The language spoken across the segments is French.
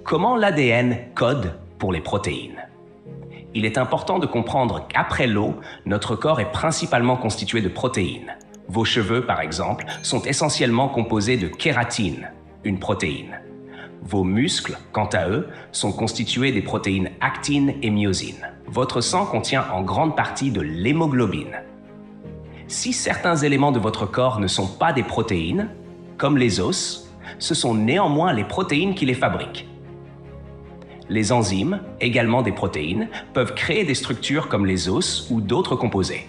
Comment l'ADN code pour les protéines? Il est important de comprendre qu'après l'eau, notre corps est principalement constitué de protéines. Vos cheveux, par exemple, sont essentiellement composés de kératine, une protéine. Vos muscles, quant à eux, sont constitués des protéines actine et myosine. Votre sang contient en grande partie de l'hémoglobine. Si certains éléments de votre corps ne sont pas des protéines, comme les os, ce sont néanmoins les protéines qui les fabriquent. Les enzymes, également des protéines, peuvent créer des structures comme les os ou d'autres composés.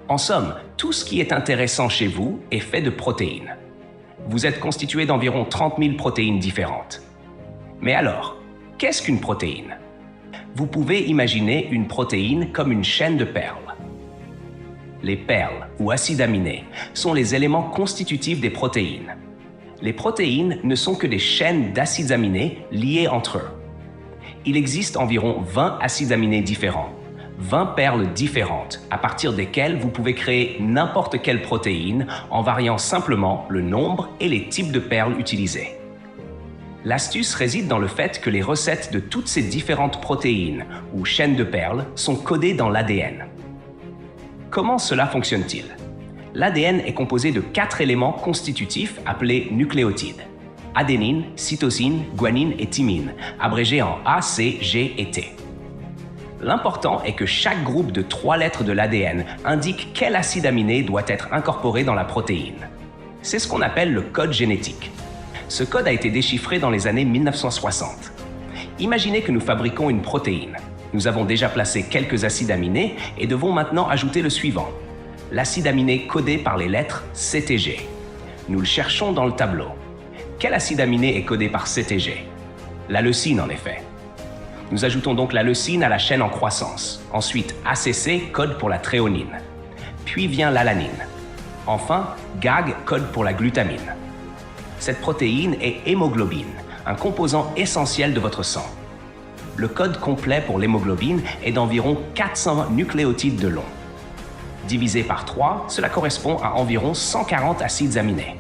En somme, tout ce qui est intéressant chez vous est fait de protéines. Vous êtes constitué d'environ 30 000 protéines différentes. Mais alors, qu'est-ce qu'une protéine? Vous pouvez imaginer une protéine comme une chaîne de perles. Les perles, ou acides aminés, sont les éléments constitutifs des protéines. Les protéines ne sont que des chaînes d'acides aminés liés entre eux. Il existe environ 20 acides aminés différents, 20 perles différentes, à partir desquelles vous pouvez créer n'importe quelle protéine en variant simplement le nombre et les types de perles utilisées. L'astuce réside dans le fait que les recettes de toutes ces différentes protéines ou chaînes de perles sont codées dans l'ADN. Comment cela fonctionne-t-il? L'ADN est composé de 4 éléments constitutifs appelés nucléotides. Adénine, cytosine, guanine et thymine, abrégés en A, C, G et T. L'important est que chaque groupe de 3 lettres de l'ADN indique quel acide aminé doit être incorporé dans la protéine. C'est ce qu'on appelle le code génétique. Ce code a été déchiffré dans les années 1960. Imaginez que nous fabriquons une protéine. Nous avons déjà placé quelques acides aminés et devons maintenant ajouter le suivant. L'acide aminé codé par les lettres CTG. Nous le cherchons dans le tableau. Quel acide aminé est codé par CTG? La leucine, en effet. Nous ajoutons donc la leucine à la chaîne en croissance. Ensuite, ACC code pour la thréonine. Puis vient l'alanine. Enfin, GAG code pour la glutamine. Cette protéine est hémoglobine, un composant essentiel de votre sang. Le code complet pour l'hémoglobine est d'environ 400 nucléotides de long. Divisé par 3, cela correspond à environ 140 acides aminés.